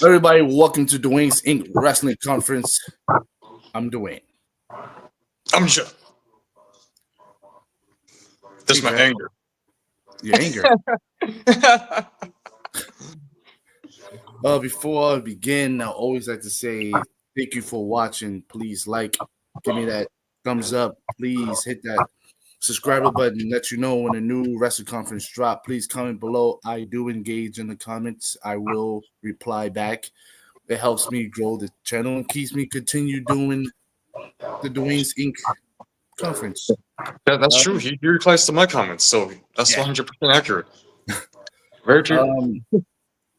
Everybody, welcome to Dwayne's Inc. Wrestling Conference. I'm Dwayne. I'm Jeff. This is my Jeff. anger. Your anger. Before I begin, I always like to say thank you for watching. Please give me that thumbs up. Please hit that subscribe button. Let you know when a new wrestling conference drop. Please comment below. I do engage in the comments. I will reply back. It helps me grow the channel and keeps me continue doing the Dwayne's Inc. conference. That's true. He replies to my comments, so that's 100% accurate. Very true.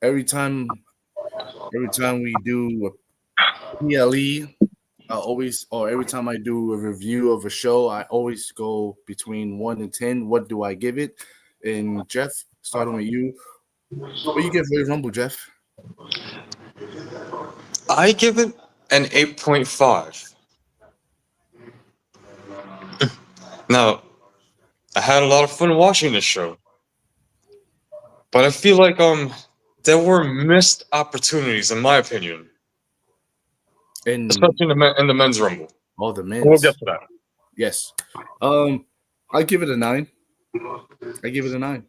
Every time we do a PLE, every time I do a review of a show, I always go between 1 and 10. What do I give it? And Jeff, starting with you, what do you give Royal Rumble, Jeff? I give it an 8.5. Now, I had a lot of fun watching this show, but I feel like there were missed opportunities, in my opinion, especially in the men's rumble. Oh, the men's. We'll get to that. Yes. I give it a 9. I give it a 9.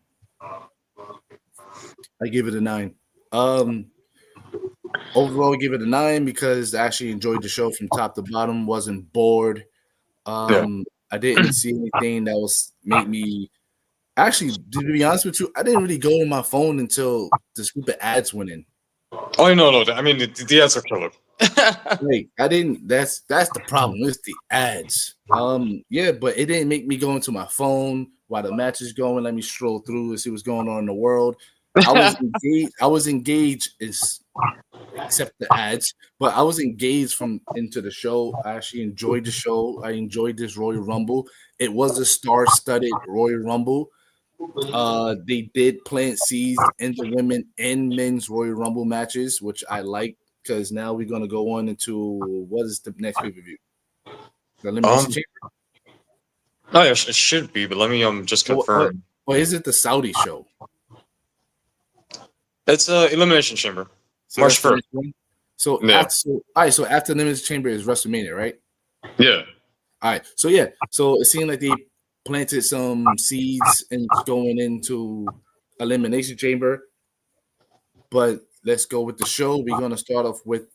Overall, I give it a 9 because I actually enjoyed the show from top to bottom. Wasn't bored. I didn't see anything that was make me. Actually, to be honest with you, I didn't really go on my phone until the stupid ads went in. Oh no! I mean, the ads are killer. Like, I didn't. That's the problem. It's the ads. Yeah, but it didn't make me go into my phone while the match is going. Let me stroll through and see what's going on in the world. I was engaged. Except the ads, but I was engaged into the show. I actually enjoyed the show. I enjoyed this Royal Rumble. It was a star-studded Royal Rumble. They did plant seeds in the women and men's Royal Rumble matches, which I like because now we're gonna go on into what is the next pay-per-view? The Elimination Chamber. Oh yeah, it should be, but let me just confirm. Or is it the Saudi show? It's Elimination Chamber. So March 1st. So, yeah. All right. So after Elimination Chamber is WrestleMania, right? Yeah. All right. So yeah. So it seemed like they planted some seeds and going into Elimination Chamber. But let's go with the show. We're gonna start off with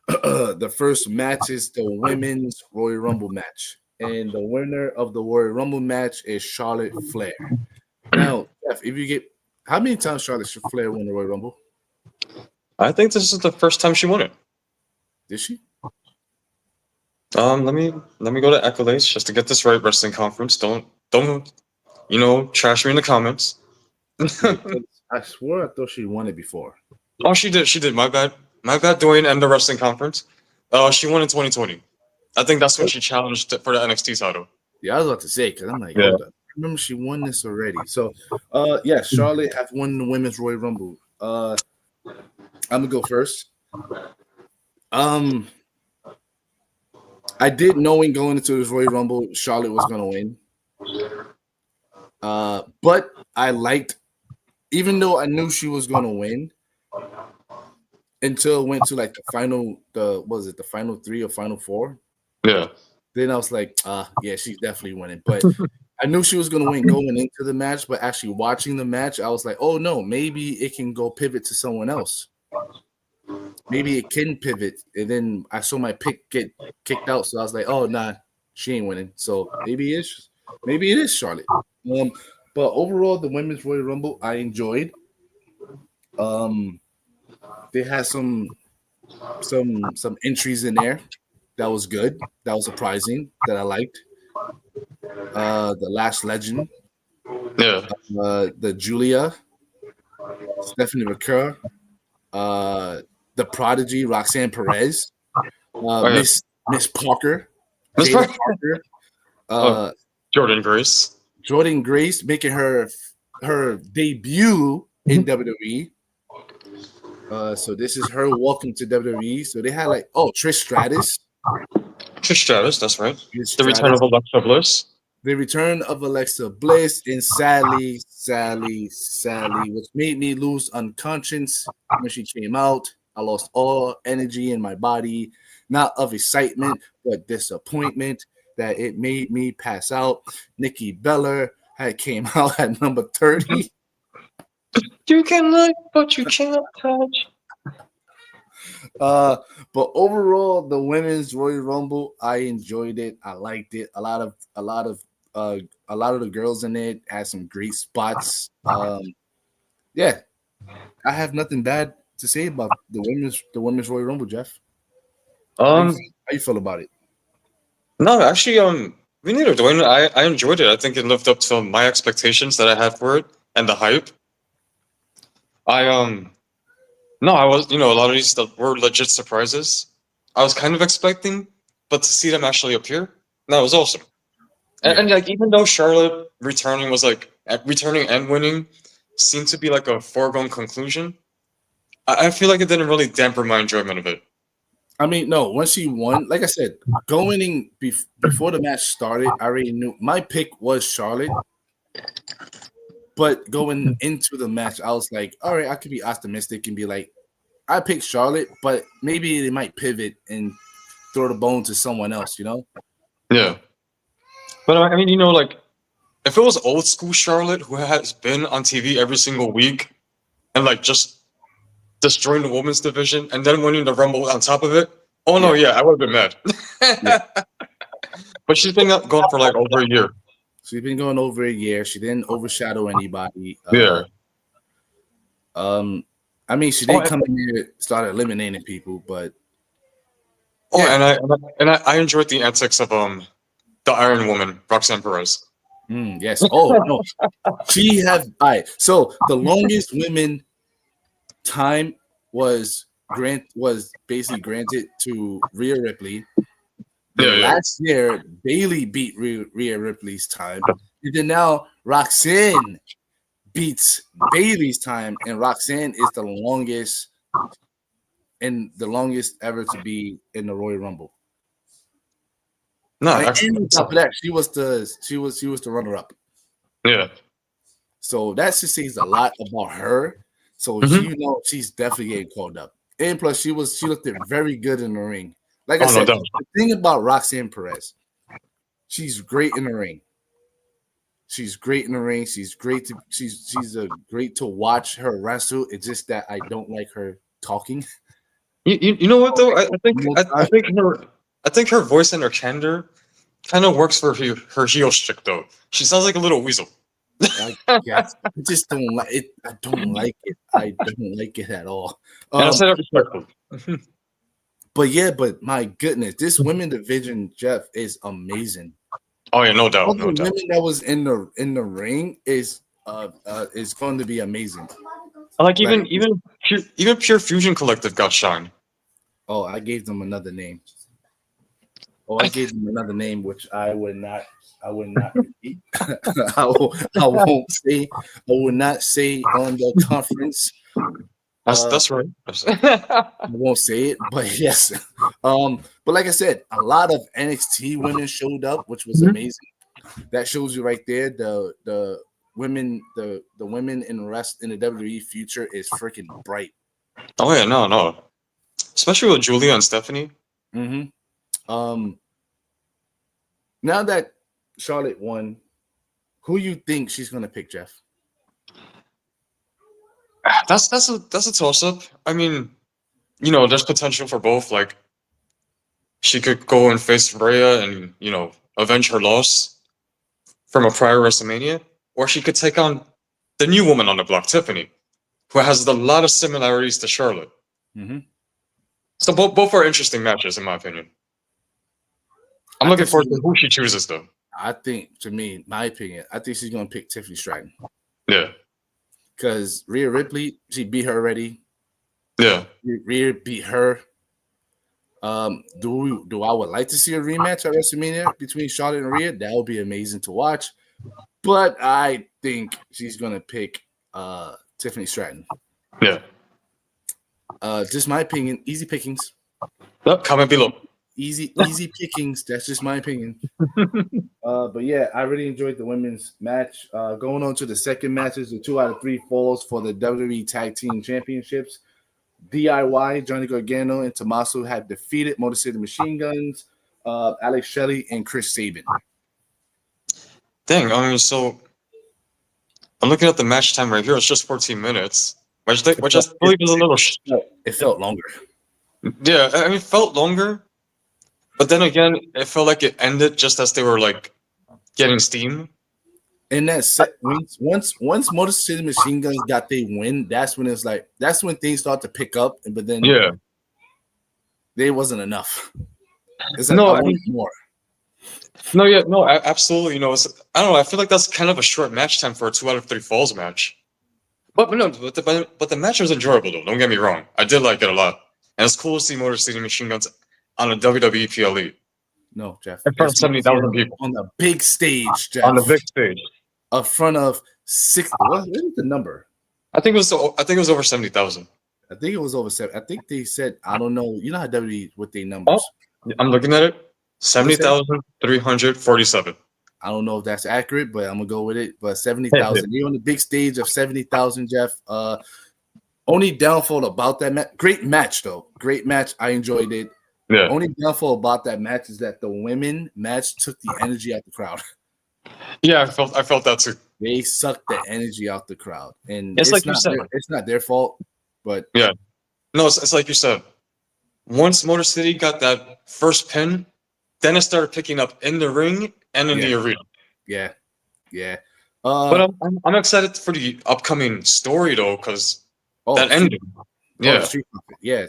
the first match is the women's Royal Rumble match, and the winner of the Royal Rumble match is Charlotte Flair. Now, Jeff, if you get how many times Charlotte Flair won the Royal Rumble? I think this is the first time she won it. Did she? Let me go to accolades just to get this right. Wrestling Conference. Don't trash me in the comments. I swore I thought she won it before. Oh, she did. She did. My bad, Dwayne, and the Wrestling Conference. She won in 2020. I think that's when she challenged for the NXT title. Yeah, I was about to say because I'm like, hold up. I remember she won this already. So, yeah, Charlotte have won the women's Royal Rumble. I'm gonna go first. I did knowing going into this Royal Rumble, Charlotte was gonna win. But I liked, even though I knew she was gonna win, until it went to like the final 3 or final 4? Yeah. Then I was like, yeah, she's definitely winning. But I knew she was gonna win going into the match, but actually watching the match, I was like, oh no, maybe it can go pivot to someone else. Maybe it can pivot, and then I saw my pick get kicked out, so I was like, "Oh, nah, she ain't winning." So maybe it is Charlotte. But overall, the women's Royal Rumble I enjoyed. They had some entries in there that was good, that was surprising, that I liked. The Last Legend, the Julia, Stephanie McCurry, the Prodigy, Roxanne Perez, Miss Parker, Jada Parker, Jordan Grace making her debut in WWE. So this is her welcome to WWE. So they had like Trish Stratus, that's right. The return of Alexa Bliss. The return of Alexa Bliss and Sally, which made me lose unconscious when she came out. I lost all energy in my body, not of excitement, but disappointment that it made me pass out. Nikki Bella had came out at number 30. You can look, but you cannot touch. But overall, the women's Royal Rumble, I enjoyed it. I liked it. A lot of the girls in it had some great spots. Yeah, I have nothing bad to say about the women's Royal Rumble, Jeff. Um, How you feel about it? no, actually, me neither, Dwayne. I enjoyed it. I think it lived up to my expectations that I had for it and the hype. I no, I was, a lot of these that were legit surprises. I was kind of expecting, but to see them actually appear, that was awesome. And like, even though Charlotte returning and winning seemed to be like a foregone conclusion, I feel like it didn't really dampen my enjoyment of it. I mean, no, once she won, like I said, going in before the match started, I already knew my pick was Charlotte. But going into the match, I was like, all right, I could be optimistic and be like, I picked Charlotte, but maybe they might pivot and throw the bone to someone else, Yeah. But I mean, like, if it was old school Charlotte who has been on TV every single week and like just destroying the women's division and then winning the Rumble on top of it, oh no, yeah, I would have been mad. But she's been going for like over a year. She's been going over a year. She didn't overshadow anybody. Yeah. I mean, she did come in here, start eliminating people, but and I enjoyed the antics of the Iron Woman, Roxanne Perez. Yes. Oh no, she have. All right. So the longest women time was basically granted to Rhea Ripley. Last year, Bailey beat Rhea Ripley's time, and then now Roxanne beats Bailey's time, and Roxanne is the longest ever to be in the Royal Rumble. No, and on top of that, she was the runner-up. Yeah. So that just says a lot about her. So she's definitely getting called up. And plus, she looked very good in the ring. Like I said, the thing about Roxanne Perez, she's great in the ring. She's great in the ring. She's great great to watch her wrestle. It's just that I don't like her talking. You know what though? I think her voice and her candor kind of works for her heel stick though. She sounds like a little weasel. I just don't like it. I don't like it. I don't like it at all. I said that respectfully. But my goodness, this women division, Jeff, is amazing. Oh yeah, no doubt. All the women that was in the ring is going to be amazing. Like even Pure Fusion Collective got shine. Oh, I gave them another name. I gave them another name, which I would not repeat. I won't say. I will not say on the conference. That's right. I won't say it, but yes. But like I said, a lot of NXT women showed up, which was amazing. That shows you right there the women in the WWE future is freaking bright. Oh yeah, no. Especially with Julia and Stephanie. Now that Charlotte won, who you think she's gonna pick, Jeff? That's a toss up. I mean, there's potential for both. Like, she could go and face Rhea and avenge her loss from a prior WrestleMania, or she could take on the new woman on the block, Tiffany, who has a lot of similarities to Charlotte. So both are interesting matches, in my opinion. I'm looking forward to who she chooses, though. I think, my opinion, I think she's gonna pick Tiffany Stratton. Yeah. Because Rhea Ripley, she beat her already. Yeah. Rhea beat her. Do I would like to see a rematch at WrestleMania between Charlotte and Rhea? That would be amazing to watch. But I think she's gonna pick Tiffany Stratton. Yeah. Just my opinion. Easy pickings. Comment below. Easy pickings. That's just my opinion. But yeah, I really enjoyed the women's match. Going on to the second matches, the 2 out of 3 falls for the WWE Tag Team Championships. DIY, Johnny Gargano and Tommaso have defeated Motor City Machine Guns, Alex Shelley, and Chris Sabin. Dang, I mean, so I'm looking at the match time right here. It's just 14 minutes, which I believe is a little. It felt longer. Yeah, I mean, it felt longer, but then again, it felt like it ended just as they were like getting steam. And that's once Motor City Machine Guns got their win, that's when things start to pick up. But then there wasn't enough. It's like, I want more. No, absolutely. You know, I don't know. I feel like that's kind of a short match time for a 2 out of 3 falls match. But the match was enjoyable though. Don't get me wrong. I did like it a lot, and it's cool to see Motor City Machine Guns on a WWE PLE. No, Jeff. In front of 70,000 people on the big stage, Jeff. On the big stage. In front of 60. What is the number? I think it was over 70,000. I think it was over 7. I think they said, I don't know. You know how WWE with their numbers. Oh, I'm looking at it. 70,347. I don't know if that's accurate, but I'm gonna go with it. But 70,000. You're on the big stage of 70,000, Jeff. Only downfall about that match. Great match though. Great match. I enjoyed it. Yeah. Only downfall about that match is that the women match took the energy out the crowd. Yeah, I felt that too. They sucked the energy out the crowd, and it's like you said, it's not their fault. But yeah, no, it's like you said. Once Motor City got that first pin, then it started picking up in the ring and in the arena. Yeah. But I'm excited for the upcoming story though, because that ending.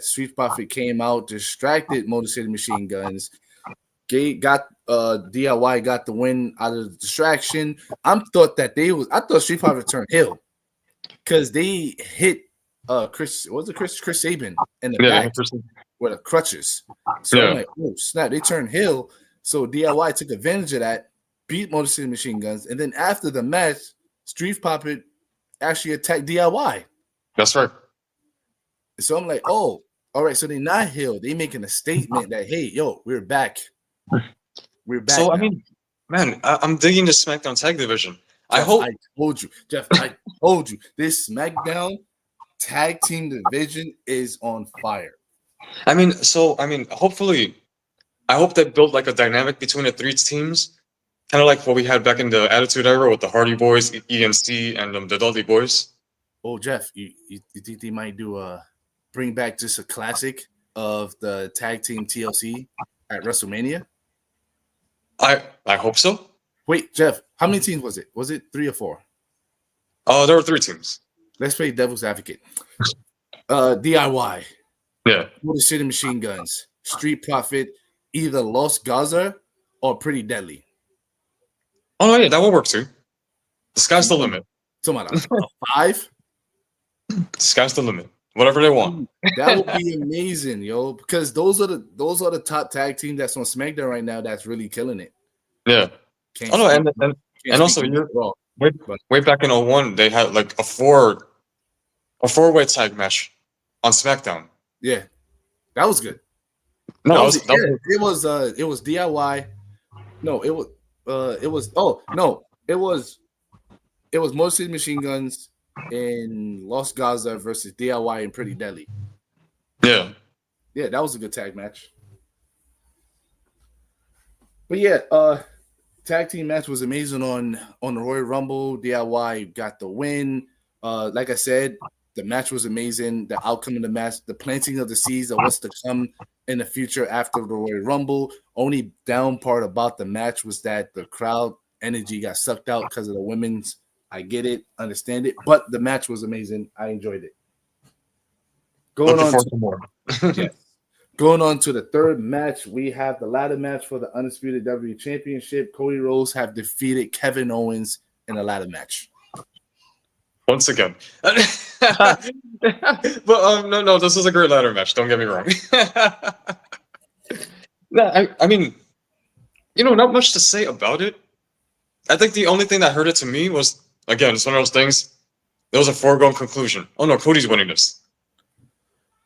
Street Profit came out, distracted Motor City Machine Guns. DIY got the win out of the distraction. I thought Street Profit turned heel because they hit Chris Sabin in the back with the crutches. So I'm like, oh snap, they turned heel. So DIY took advantage of that, beat Motor City Machine Guns, and then after the match, Street Profit actually attacked DIY. That's right. So I'm like, oh, all right. So they're not heel. They making a statement that, hey, yo, we're back. We're back. So now. I mean, man, I'm digging the SmackDown Tag Division. Jeff, I told you, Jeff. I told you, this SmackDown Tag Team Division is on fire. Hopefully, I hope they build like a dynamic between the 3 teams, kind of like what we had back in the Attitude Era with the Hardy Boys, EMC, and the Dudley Boys. Oh, Jeff, you think they might bring back just a classic of the Tag Team TLC at WrestleMania? I hope so. Wait, Jeff, how many teams was it? Was it 3 or 4? There were 3 teams. Let's play devil's advocate. DIY. Yeah. Motor City Machine Guns. Street Profit. Either Los Gaza or Pretty Deadly. Oh, no, yeah, that would work too. The sky's the limit. Somebody 5? The sky's the limit. Whatever they want. That would be amazing, yo. Because those are the top tag team that's on SmackDown right now that's really killing it. Yeah. And also way back in 01, they had like a four-way tag match on SmackDown. Yeah. That was good. No, it was DIY. No, it was Motor City Machine Guns in Los Gaza versus DIY and Pretty Deadly. Yeah, that was a good tag match. But yeah, tag team match was amazing on the Royal Rumble. DIY got the win. Like I said, the match was amazing. The outcome of the match, the planting of the seeds of what's to come in the future after the Royal Rumble. Only down part about the match was that the crowd energy got sucked out because of the women's. I get it, understand it, but the match was amazing. I enjoyed it. Going on to the third match, we have the ladder match for the Undisputed WWE Championship. Cody Rhodes have defeated Kevin Owens in a ladder match. Once again. But no, this was a great ladder match. Don't get me wrong. I mean, not much to say about it. I think the only thing that hurt it to me was, again, it's one of those things. There was a foregone conclusion. Oh no, Cody's winning this.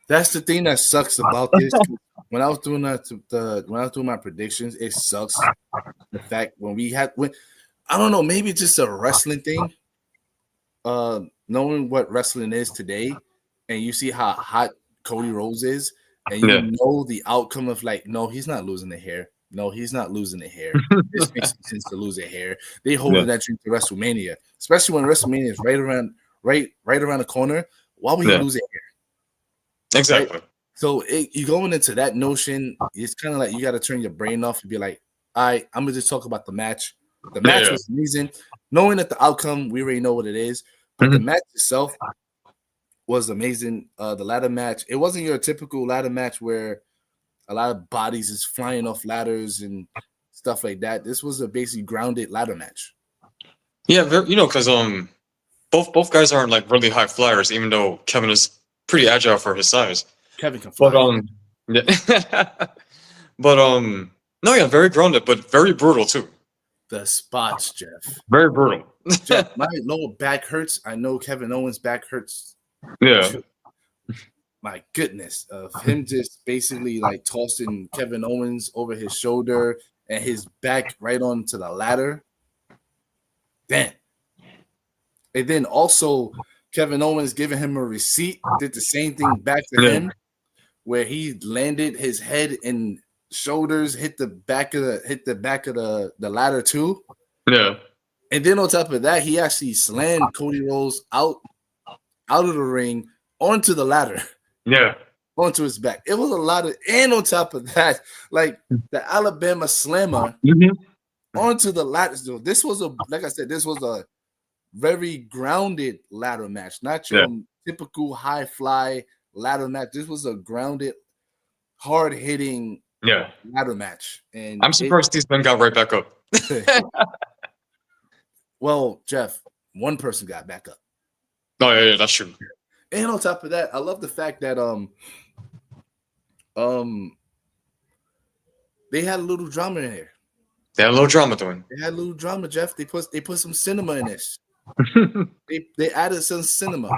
That's the thing that sucks about this. when I was doing when I was doing my predictions, it sucks. The fact when I don't know, maybe it's just a wrestling thing. Knowing what wrestling is today, and you see how hot Cody Rhodes is, and you know the outcome of like, no, he's not losing the hair. No, he's not losing the hair. This makes sense to lose the hair. They hold that dream to WrestleMania, especially when WrestleMania is right around the corner. Why would he lose it here? Exactly. Right? So you going into that notion, it's kind of like you got to turn your brain off and be like, all right, I'm gonna just talk about the match. The match was amazing. Knowing that the outcome, we already know what it is, but the match itself was amazing. The ladder match, it wasn't your typical ladder match where a lot of bodies is flying off ladders and stuff like that. This was a basically grounded ladder match. Yeah, because both guys aren't like really high flyers, even though Kevin is pretty agile for his size. Kevin can fly. But no, yeah, very grounded, but very brutal too. The spots, Jeff. Very brutal. Jeff, my lower back hurts. I know Kevin Owens' back hurts. Yeah. My goodness, of him just basically like tossing Kevin Owens over his shoulder and his back right onto the ladder. Damn. And then also Kevin Owens giving him a receipt, did the same thing back to him, where he landed his head and shoulders, hit the back of the ladder too. Yeah. And then on top of that, he actually slammed Cody Rhodes out of the ring onto the ladder. Yeah. Onto his back. It was a lot of, and on top of that, like the Alabama Slammer onto the ladder. So this was like I said, this was a very grounded ladder match, not your typical high fly ladder match. This was a grounded, hard hitting ladder match. And I'm surprised these men got right back up. Well, Jeff, one person got back up. Oh yeah, that's true. And on top of that, I love the fact that they had a little drama in here. They had a little drama doing. They had a little drama, Jeff. They put some cinema in this. they added some cinema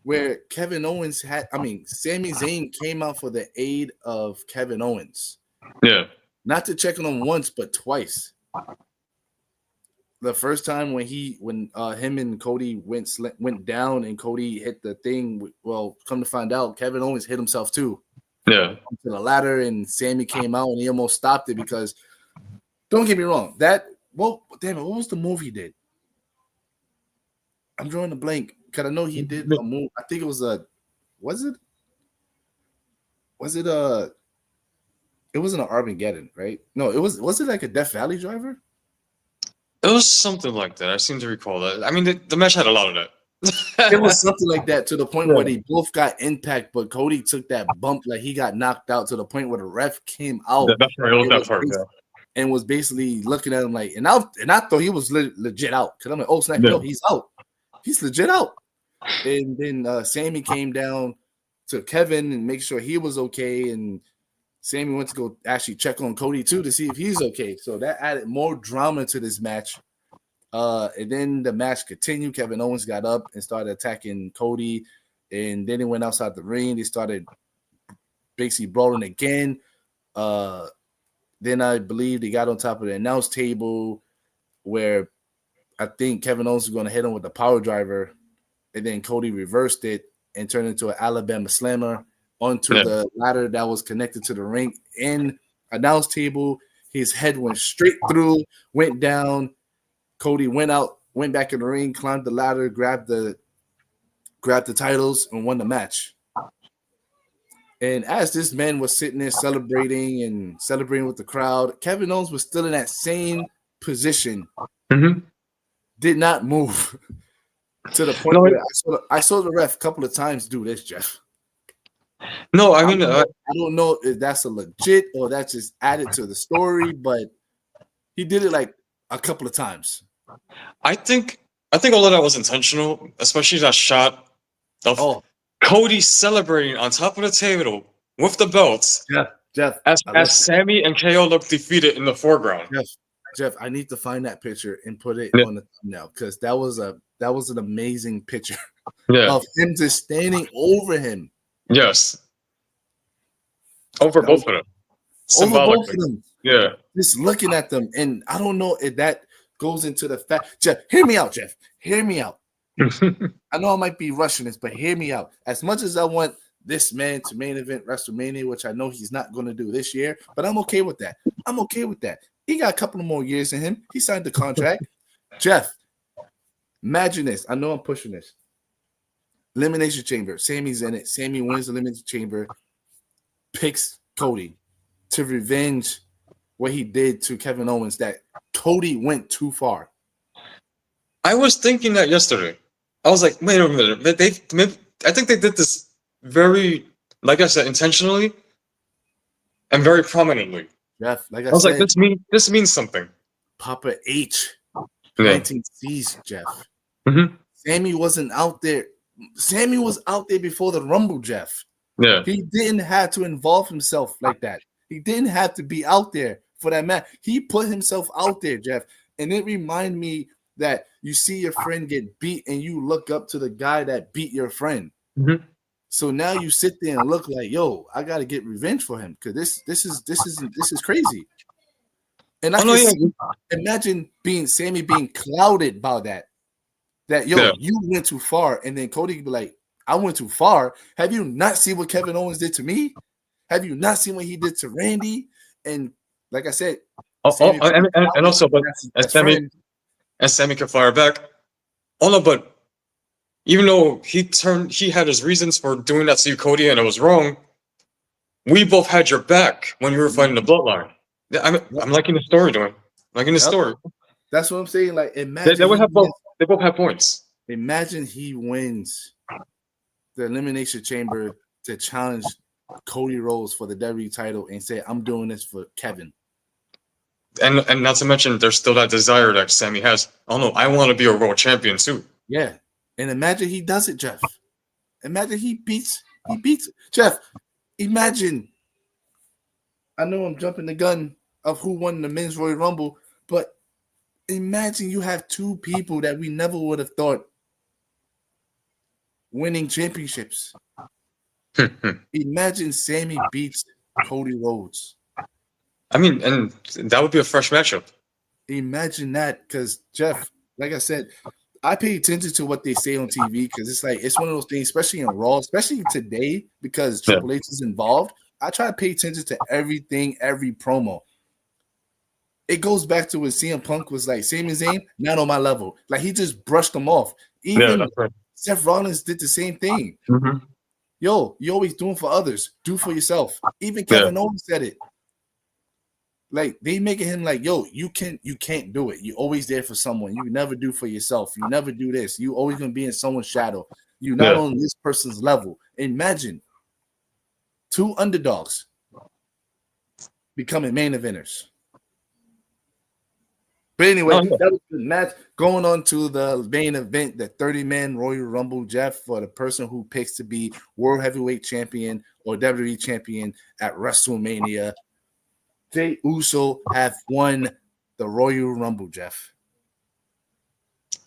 where Kevin Owens Sami Zayn came out for the aid of Kevin Owens. Yeah. Not to check on him once, but twice. The first time when him and Cody went down and Cody hit the thing. Well, come to find out, Kevin Owens hit himself too. Yeah. To the ladder, and Sami came out and he almost stopped it because. Don't get me wrong. Damn it, what was the move he did? I'm drawing a blank because I know he did a move. I think it was it wasn't an Armageddon, right? No, was it like a Death Valley driver? It was something like that. I seem to recall that. I mean, the match had a lot of that. It was something like that to the point where they both got impact, but Cody took that bump, like he got knocked out to the point where the ref came out. That's right. That part, and was basically looking at him like, and I thought he was legit out because I'm like, oh snap, no, he's out, he's legit out. And then Sami came down to Kevin and make sure he was okay, and Sami went to go actually check on Cody too to see if he's okay. So that added more drama to this match. And then the match continued. Kevin Owens got up and started attacking Cody, and then he went outside the ring. They started basically brawling again. Then I believe they got on top of the announce table where I think Kevin Owens was going to hit him with the power driver, and then Cody reversed it and turned into an Alabama Slammer onto the ladder that was connected to the ring and announce table. His head went straight through, went down. Cody went out, went back in the ring, climbed the ladder, grabbed the titles, and won the match. And as this man was sitting there celebrating with the crowd, Kevin Owens was still in that same position, did not move to the point where I saw the ref a couple of times do this, Jeff. No, I mean, I don't know if that's a legit or that's just added to the story, but he did it like a couple of times. I think all of that was intentional, especially that shot of Cody celebrating on top of the table with the belts. Jeff. As Sami and KO look defeated in the foreground. Jeff, I need to find that picture and put it on the thumbnail because that was an amazing picture of him just standing over him. Yes. Over That both was of them. over both Symbolically. of them. Yeah. Just looking at them, and I don't know if that goes into the fact. Jeff, hear me out, Jeff. Hear me out. I know I might be rushing this, but hear me out. As much as I want this man to main event WrestleMania, which I know he's not going to do this year, but I'm okay with that. I'm okay with that. He got a couple of more years in him. He signed the contract. Jeff, imagine this. I know I'm pushing this. Elimination Chamber. Sammy's in it. Sammy wins the Elimination Chamber, picks Cody to revenge what he did to Kevin Owens, that Cody went too far. I was thinking that yesterday. I was like, wait a minute. I think they did this very, like I said, intentionally and very prominently. Jeff, like I was said, like, this means something. Papa H Yeah. planting seeds, Jeff. Sammy wasn't out there. Sammy was out there before the Rumble, Jeff. Yeah. He didn't have to involve himself like that. He didn't have to be out there for that match. He put himself out there, Jeff. And it reminded me that you see your friend get beat and you look up to the guy that beat your friend. So now you sit there and look like, yo, I got to get revenge for him because this is crazy. And I imagine Sammy being clouded by that. That you went too far, and then Cody be like, I went too far. Have you not seen what Kevin Owens did to me? Have you not seen what he did to Randy? And like I said, and also, but Sammy can fire back. Oh no, but even though he had his reasons for doing that to you, Cody, and it was wrong. We both had your back when you were fighting the Bloodline. I'm liking the story, doing liking the story. That's what I'm saying. Like, imagine they both have points. Imagine he wins the Elimination Chamber to challenge Cody Rhodes for the WWE title and say, I'm doing this for Kevin. And not to mention, there's still that desire that Sammy has. Oh no, I want to be a world champion too. Yeah. And imagine he does it, Jeff. Imagine he beats Jeff. Imagine. I know I'm jumping the gun of who won the Men's Royal Rumble, but imagine you have two people that we never would have thought winning championships. Imagine Sammy beats Cody Rhodes. I mean, and that would be a fresh matchup. Imagine that, because Jeff, like I said, I pay attention to what they say on TV because it's one of those things, especially in Raw, especially today, because Triple H is involved. I try to pay attention to everything, every promo. It goes back to when CM Punk was like, Sami Zayn, not on my level. Like, he just brushed them off. Even Seth Rollins did the same thing. Yo, you always doing for others. Do for yourself. Even Kevin Owens said it. Like, they making him like, yo, you can't do it. You're always there for someone. You never do for yourself. You never do this. You always gonna be in someone's shadow. You're not on this person's level. Imagine two underdogs becoming main eventers. But anyway, that was the match. Going on to the main event, the 30-man Royal Rumble, Jeff, for the person who picks to be World Heavyweight Champion or WWE Champion at WrestleMania. Jey Uso have won the Royal Rumble, Jeff.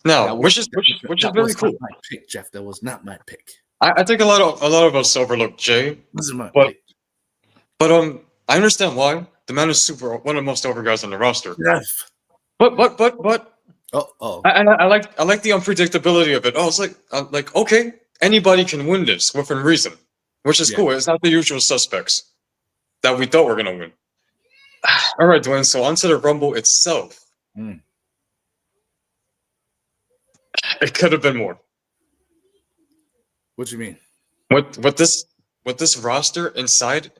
Now, which is very cool. My pick, Jeff. That was not my pick. I think a lot of us overlook Jey. This is my pick. But I understand why. The man is one of the most over guys on the roster. Jeff. But I like the unpredictability of it. Oh, it's like okay, anybody can win this within reason, which is cool. It's not the usual suspects that we thought were gonna win. All right, Dwayne. So onto the Rumble itself. It could have been more. What you mean? With this roster inside,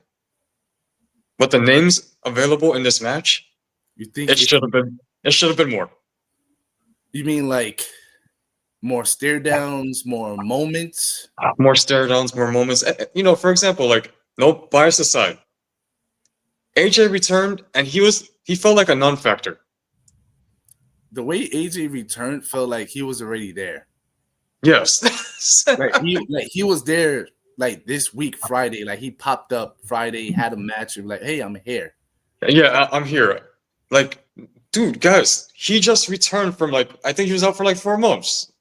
with the names available in this match, you think it should have been? It should have been more. You mean like more stare downs, more moments? More stare downs, more moments. You know, for example, like, no bias aside, AJ returned and he felt like a non-factor. The way AJ returned felt like he was already there. Yes. he was there like this week, Friday. Like, he popped up Friday, had a match, and like, hey, I'm here. Yeah, I'm here. Like, dude, guys, he just returned from, like, I think he was out for like 4 months.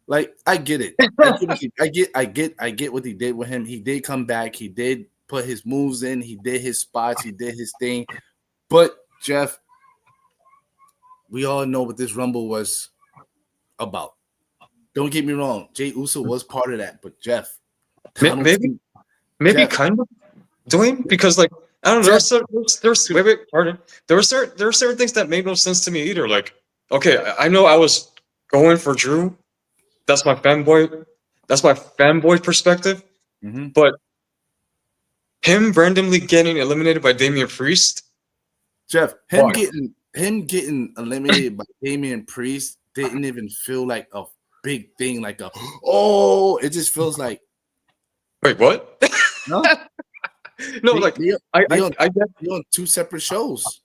Like, I get it. I get what he did with him. He did come back. He did put his moves in. He did his spots. He did his thing. But Jeff, we all know what this Rumble was about. Don't get me wrong. Jey Uso was part of that, but Jeff, maybe Jeff, kind of Dwayne, because like I don't know. There were certain things that made no sense to me either. Like, okay, I know I was going for Drew. That's my fanboy perspective. Mm-hmm. But him randomly getting eliminated by Damian Priest. Jeff, him getting eliminated by Damian Priest didn't even feel like a big thing, like it just feels like, wait, what? No, I get on two separate shows.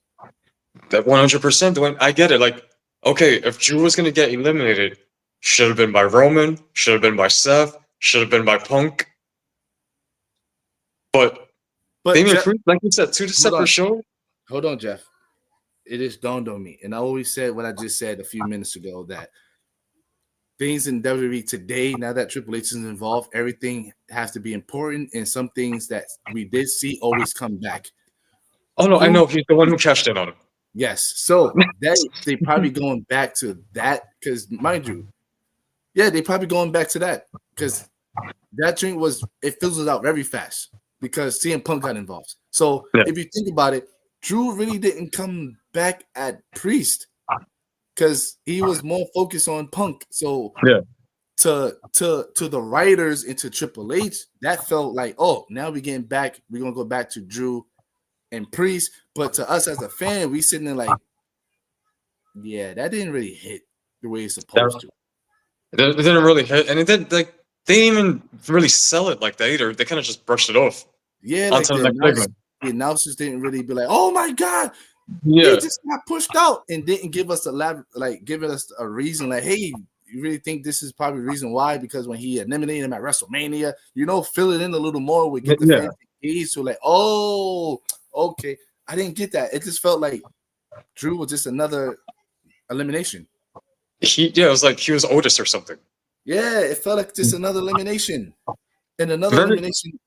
That 100%, Dwayne. I get it. Like, okay, if Drew was gonna get eliminated, should have been by Roman, should have been by Seth, should have been by Punk. But Damian Priest, like you said, two separate shows. Hold on, Jeff. It just dawned on me, and I always said what I just said a few minutes ago, that things in WWE today, now that Triple H is involved, everything has to be important, and some things that we did see always come back. Oh no, I know he's the one who cashed in on him. Yes, so they probably going back to that, because mind you, they probably going back to that, because that drink it fizzled out very fast because CM Punk got involved. So if you think about it, Drew really didn't come back at Priest because he was more focused on Punk. So to the writers and to Triple H, that felt like, oh, now we're getting back. We're gonna go back to Drew and Priest. But to us as a fan, we sitting there like, yeah, that didn't really hit the way it's supposed to. It didn't really hit, and it didn't like they didn't even really sell it like that either. They kind of just brushed it off. Yeah, like the announcers didn't really be like, "Oh my god, he just got pushed out," and didn't give us a reason. Like, hey, you really think this is probably the reason why? Because when he eliminated him at WrestleMania, fill it in a little more. We get the fans engaged. So like, oh, okay, I didn't get that. It just felt like Drew was just another elimination. It was like he was Otis or something. Yeah, it felt like just another elimination, and another elimination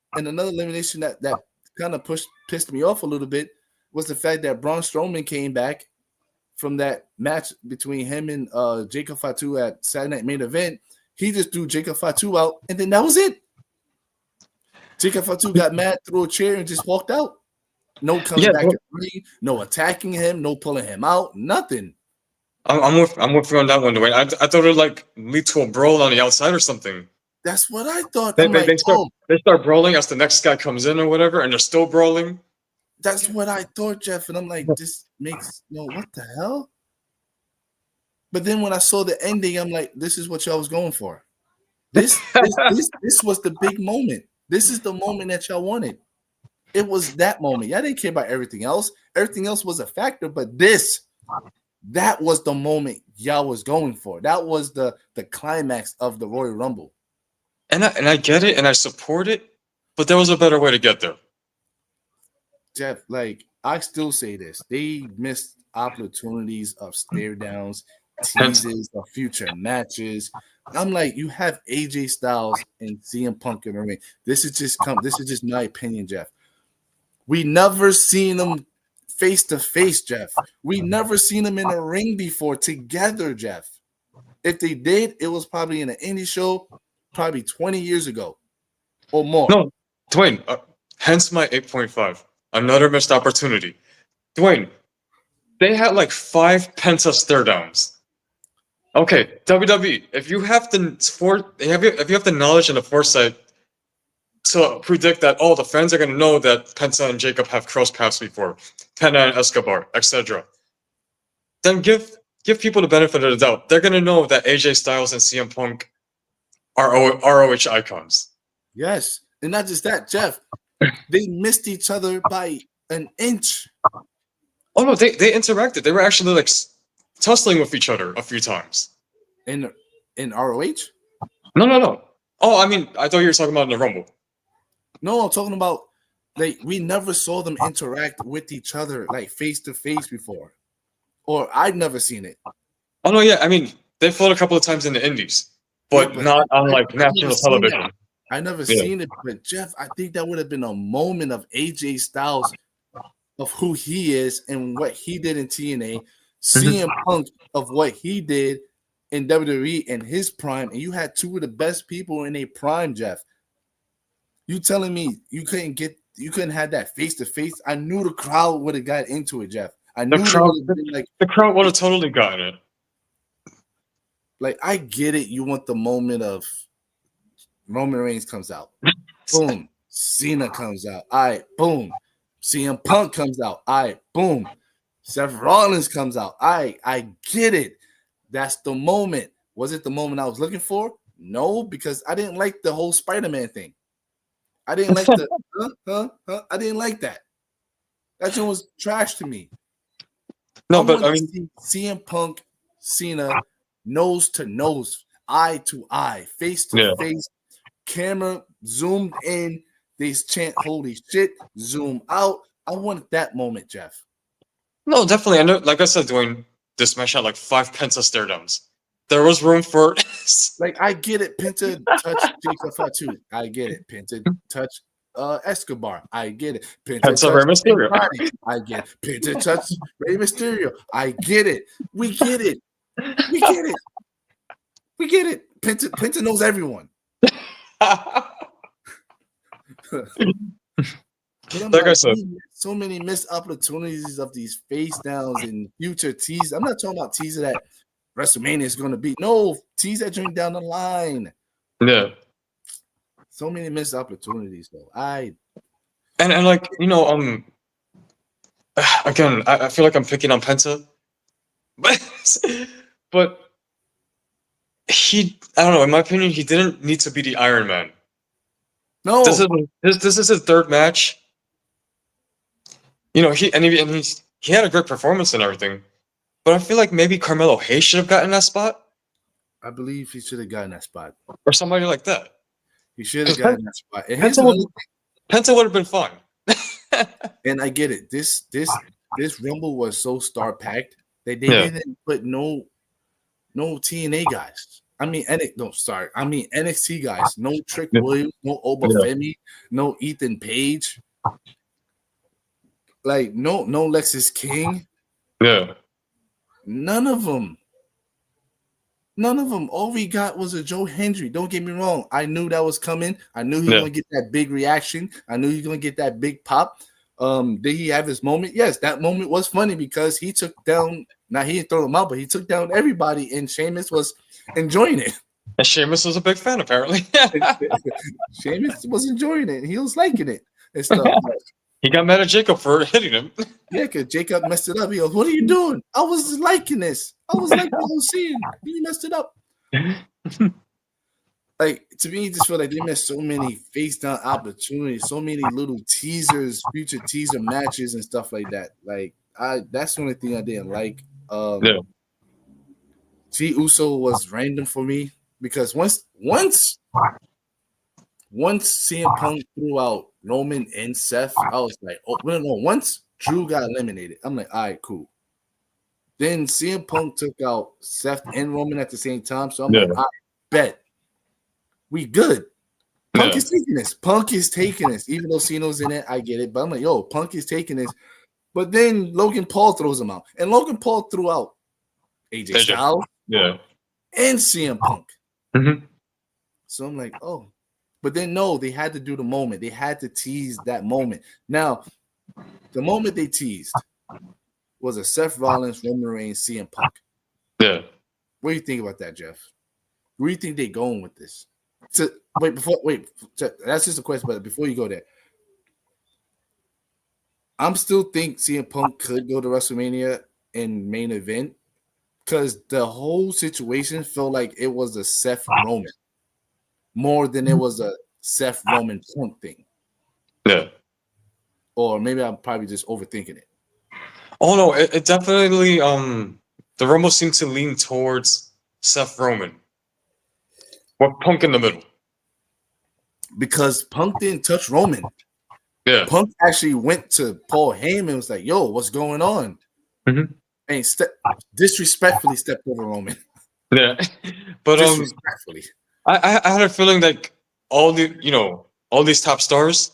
that kind of pissed me off a little bit was the fact that Braun Strowman came back from that match between him and Jacob Fatu at Saturday Night Main Event. He just threw Jacob Fatu out, and then that was it. Jacob Fatu got mad, threw a chair, and just walked out. No coming back to the ring, no attacking him, no pulling him out, nothing. I'm with you on that one, Dwayne. I thought it would like lead to a brawl on the outside or something. That's what I thought. They start brawling as the next guy comes in or whatever, and they're still brawling. That's what I thought, Jeff. And I'm like, this makes what the hell? But then when I saw the ending, I'm like, this is what y'all was going for. This was the big moment. This is the moment that y'all wanted. It was that moment. Y'all didn't care about everything else. Everything else was a factor, but that was the moment y'all was going for. That was the climax of the Royal Rumble. And I get it and I support it, but there was a better way to get there. Jeff, like, I still say this. They missed opportunities of stare downs, teases of future matches. I'm like, you have AJ Styles and CM Punk in the ring. This is just my opinion, Jeff. We never seen them face to face, Jeff. We never seen them in a ring before together, Jeff. If they did, it was probably in an indie show, probably 20 years ago or more. No, Dwayne, hence my 8.5. Another missed opportunity. Dwayne, they had like 5 Penta stare downs. Okay, WWE, if you have the knowledge and the foresight to predict that, the fans are going to know that Penta and Jacob have crossed paths before, Penta and Escobar, etc., then give people the benefit of the doubt. They're going to know that AJ Styles and CM Punk are ROH icons. Yes, and not just that, Jeff. They missed each other by an inch. Oh no, they interacted. They were actually like tussling with each other a few times. In ROH? No. Oh, I mean, I thought you were talking about in the Rumble. No, I'm talking about we never saw them interact with each other like face to face before, or I'd never seen it. Oh no, yeah, I mean, they fought a couple of times in the Indies, but not on like national television. I never Yeah. seen it, but Jeff, I think that would have been a moment of AJ Styles of who he is and what he did in TNA, CM Punk of what he did in WWE in his prime, and you had two of the best people in a prime, Jeff. You telling me you couldn't have that face to face? I knew the crowd would have got into it, Jeff. I knew they would have been like the crowd would have totally gotten it. Like, I get it. You want the moment of Roman Reigns comes out. Boom. Cena comes out. All right. Boom. CM Punk comes out. All right. Boom. Seth Rollins comes out. All right. I get it. That's the moment. Was it the moment I was looking for? No, because I didn't like the whole Spider-Man thing. I didn't like the I didn't like that. That shit was trash to me. No, but I mean, CM Punk, Cena, nose to nose, eye to eye, face to face, camera zoomed in. They chant "Holy shit!" Zoom out. I wanted that moment, Jeff. No, definitely. I know, like I said, doing this match had like 5 Penta stare downs. There was room for like, I get it. Penta touch Jacob Fatu. I get it. Penta touch Escobar. I get it. Penta touch Rey Mysterio. I get it. Penta touch Rey Mysterio. I get it. We get it. We get it. We get it. Penta knows everyone. Like I said, so many missed opportunities of these face downs and future teas. I'm not talking about teas that WrestleMania is going to be. No, teas that drink down the line. Yeah. So many missed opportunities, though. And like, you know, again, I feel like I'm picking on Penta, but I don't know. In my opinion, he didn't need to be the Iron Man. No, this is his third match. You know, he had a great performance and everything, but I feel like maybe Carmelo Hayes should have gotten that spot. I believe he should have gotten that spot, or somebody like that. He should have gotten that spot. And Penta would have been fine. And I get it. This Rumble was so star packed that they didn't put no TNA guys. I mean, NXT guys. No Trick Williams, no Oba Femi, no Ethan Page. Like, no Lexus King. Yeah. None of them. All we got was a Joe Hendry. Don't get me wrong. I knew that was coming. I knew he was going to get that big reaction. I knew he was going to get that big pop. Did he have his moment? Yes, that moment was funny because he took down, now he didn't throw him out, but he took down everybody, and Sheamus was enjoying it. And Sheamus was a big fan, apparently. Sheamus was enjoying it. He was liking it and stuff. He got mad at Jacob for hitting him. Yeah, because Jacob messed it up. He goes, "What are you doing? I was liking this. I was liking what I was seeing. You messed it up." Like, to me, just feel like they missed so many face down opportunities, so many little teasers, future teaser matches and stuff like that. Like, that's the only thing I didn't like. G Uso was random for me because once CM Punk threw out Roman and Seth, I was like, oh no. Once Drew got eliminated, I'm like, all right, cool. Then CM Punk took out Seth and Roman at the same time, so I'm like, I bet we good. Punk is taking this. Punk is taking this. Even though Ceno's in it, I get it. But I'm like, yo, Punk is taking this. But then Logan Paul throws him out. And Logan Paul threw out AJ Styles and CM Punk. Mm-hmm. So I'm like, oh. But then, no, they had to do the moment. They had to tease that moment. Now, the moment they teased was a Seth Rollins, Roman Reigns, CM Punk. Yeah. What do you think about that, Jeff? Where do you think they're going with this? That's just a question, but before you go there, I'm still think CM Punk could go to WrestleMania in main event because the whole situation felt like it was a Seth Roman more than it was a Seth Roman Punk thing. Yeah. Or maybe I'm probably just overthinking it. Oh no, it definitely the Rumble seemed to lean towards Seth Roman. With Punk in the middle. Because Punk didn't touch Roman. Yeah. Punk actually went to Paul Heyman and was like, yo, what's going on? Mm-hmm. And disrespectfully stepped over Roman. Yeah. But disrespectfully. I had a feeling like all these top stars,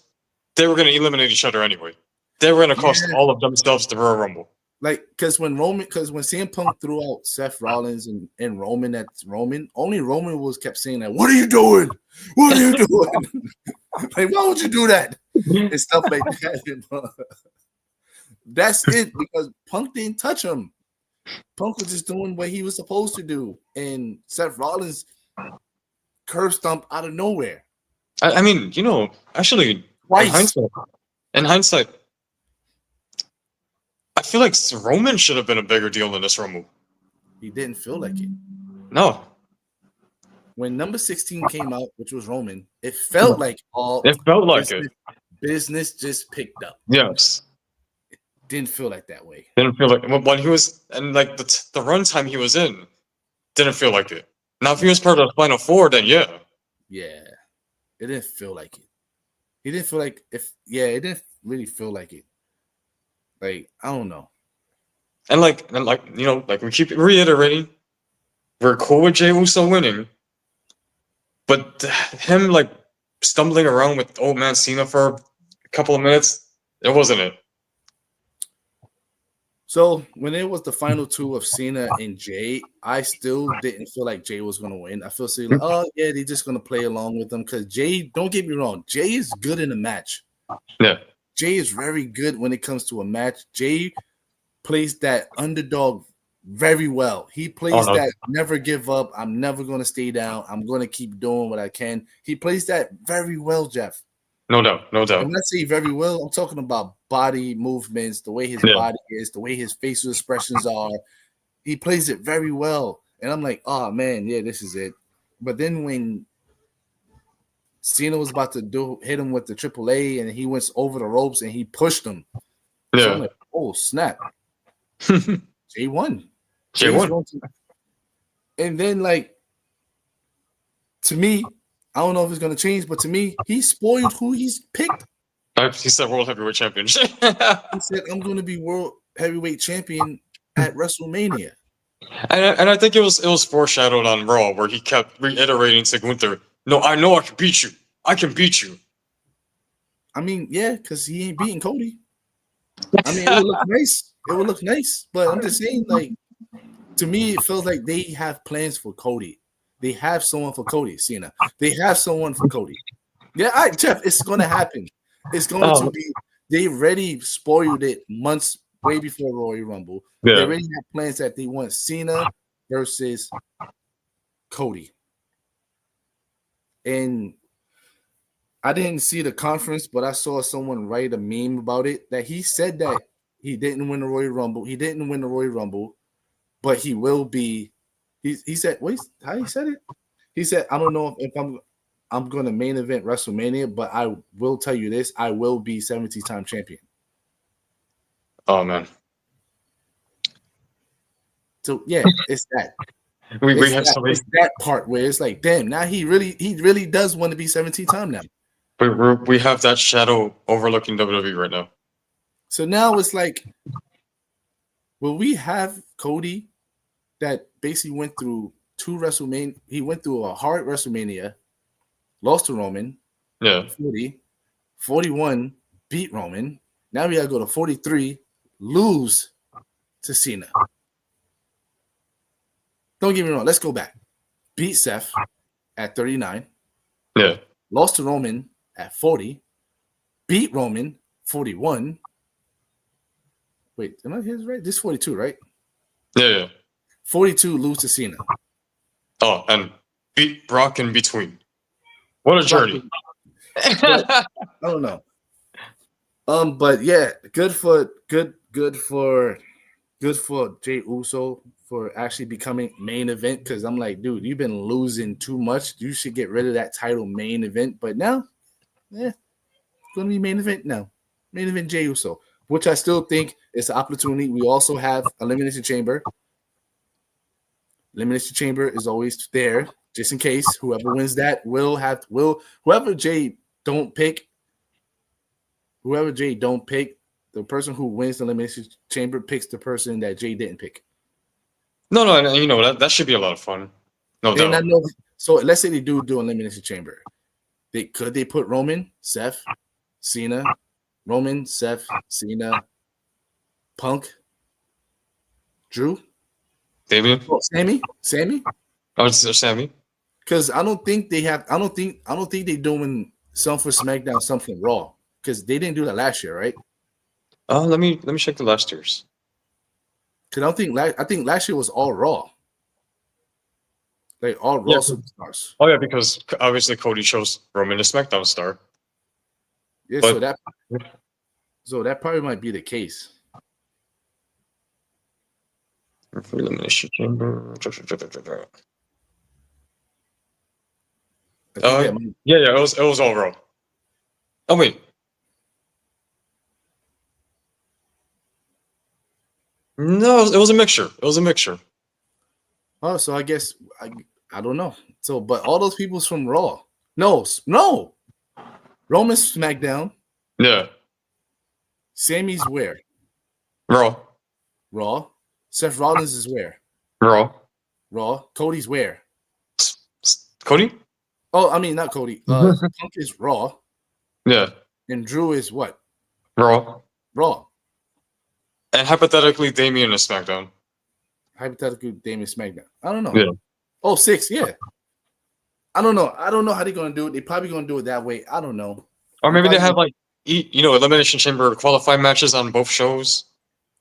they were going to eliminate each other anyway. They were going to cost Yeah. all of themselves the Royal Rumble. Like, because when CM Punk threw out Seth Rollins and Roman at Roman, only Roman kept saying that, "What are you doing? What are you doing?" Like, why would you do that? And stuff like that. That's it, because Punk didn't touch him. Punk was just doing what he was supposed to do, and Seth Rollins curb stomp out of nowhere. I mean, actually, Twice. in hindsight, I feel like Roman should have been a bigger deal in this Rumble. He didn't feel like it. No. When number 16 came out, which was Roman, it felt like business just picked up. Yes. Didn't feel like that way. Didn't feel like when he was, and like the runtime he was in, didn't feel like it. Now, if he was part of the Final Four, then yeah. Yeah. It didn't feel like it. He didn't feel like it didn't really feel like it. Like, I don't know. And like we keep reiterating, we're cool with Jey Uso winning, but him like stumbling around with old man Cena for a couple of minutes, it wasn't it. So when it was the final two of Cena and Jey, I still didn't feel like Jey was going to win. I feel like, oh yeah, they're just going to play along with them, because Jey, don't get me wrong, Jey is good in a match. Yeah. Jey is very good when it comes to a match. Jey plays that underdog very well. He plays that never give up. I'm never going to stay down. I'm going to keep doing what I can. He plays that very well, Jeff. No doubt. When I say very well, I'm talking about body movements, the way his body is, the way his facial expressions are. He plays it very well. And I'm like, oh, man, yeah, this is it. But then when Cena was about to hit him with the AAA, and he went over the ropes and he pushed him. Yeah. So I'm like, oh, snap. Jey won. Jey won. And then, like, to me, I don't know if it's going to change, but to me, he spoiled who he's picked. He said World Heavyweight Champion. He said, I'm going to be World Heavyweight Champion at WrestleMania. And I think it was foreshadowed on Raw, where he kept reiterating to Gunther, no, I know I can beat you. I can beat you. I mean, yeah, because he ain't beating Cody. I mean, it would look nice. It would look nice. But I'm just saying, like, to me, it feels like they have plans for Cody. They have someone for Cody, Cena. They have someone for Cody. Yeah, all right, Jeff, it's going to happen. It's going to be. They already spoiled it months way before Royal Rumble. Yeah. They already have plans that they want Cena versus Cody. And I didn't see the conference, but I saw someone write a meme about it, that he said that he didn't win the Royal Rumble. He didn't win the Royal Rumble, but he will be. He said, wait, how he said it? He said, I don't know if I'm going to main event WrestleMania, but I will tell you this: I will be 70-time champion. Oh man! So yeah, it's that. It's that part where it's like, damn, now he really does want to be 17-time now. We have that shadow overlooking WWE right now. So now it's like, will we have Cody that basically went through 2 WrestleMania? He went through a hard WrestleMania, lost to Roman. Yeah. 40, 41, beat Roman. Now we got to go to 43, lose to Cena. Don't get me wrong. Let's go back. Beat Seth at 39. Yeah. Lost to Roman at 40. Beat Roman 41. Wait, am I his right? This is 42, right? Yeah. 42, lose to Cena. Oh, and beat Brock in between. What a journey. I don't know. But yeah, good for Jey Uso for actually becoming main event, because I'm like, dude, you've been losing too much. You should get rid of that title, main event. But now, it's going to be main event now. Main event Jey Uso, which I still think is an opportunity. We also have Elimination Chamber. Elimination Chamber is always there, just in case. Whoever wins that whoever Jey don't pick, the person who wins the Elimination Chamber picks the person that Jey didn't pick. No, and that should be a lot of fun. No doubt. And I know. So let's say they do Elimination Chamber. They put Roman, Seth, Cena, Roman, Seth, Cena, Punk, Drew, Damien. Sammy. I would say Sammy. Because I don't think they have. I don't think they're doing some for SmackDown, something Raw. Because they didn't do that last year, right? Let me check the last year's. Because I think last year was all Raw. Like all Raw superstars. Oh yeah, because obviously Cody chose Roman as SmackDown star. Yeah, But, so that probably might be the case. Elimination Chamber. Yeah, it was all Raw. Oh wait. No, it was a mixture. It was a mixture. Oh, so I guess I don't know. So, but all those people's from Raw. No. Roman's SmackDown. Yeah. Sammy's where? Raw. Raw. Seth Rollins is where? Raw. Raw. Cody's where? Cody? Oh, I mean not Cody. Punk is Raw. Yeah. And Drew is what? Raw. Raw. And hypothetically, Damien is SmackDown. Hypothetically, Damien SmackDown. I don't know. Yeah. Oh, 6, yeah. I don't know. I don't know how they're gonna do it. They're probably gonna do it that way. I don't know. Or maybe they have like Elimination Chamber qualifying matches on both shows.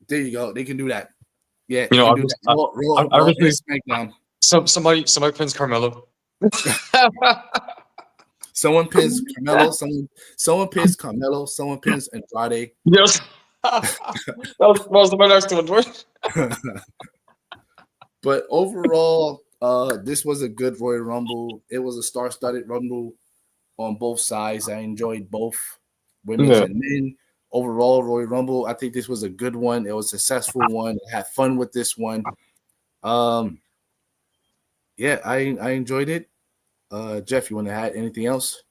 There you go. They can do that. Yeah. Raw and SmackDown. Somebody pins Carmelo. Someone pins Carmelo. Someone pins Carmelo. Someone pins Andrade. Yes. that was my next one. But overall, this was a good Royal Rumble. It was a star-studded Rumble on both sides. I enjoyed both women and men. Overall, Royal Rumble, I think this was a good one. It was a successful one. I had fun with this one. Yeah, I enjoyed it. Jeff, you want to add anything else?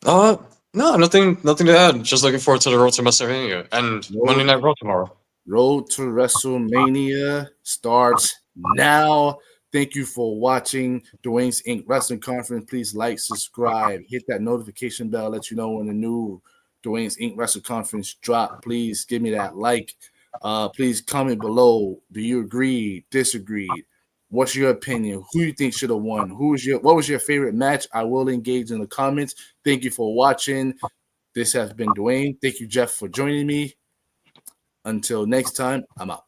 No, nothing to add. Just looking forward to the Road to WrestleMania and Monday Night Raw tomorrow. Road to WrestleMania starts now. Thank you for watching Dwayne's Inc. Wrestling Conference. Please like, subscribe, hit that notification bell, let you know when the new Dwayne's Inc. Wrestling Conference drop. Please give me that like. Please comment below. Do you agree? Disagree? What's your opinion? Who you think should have won? What was your favorite match? I will engage in the comments. Thank you for watching. This has been Dwayne. Thank you, Jeff, for joining me. Until next time, I'm out.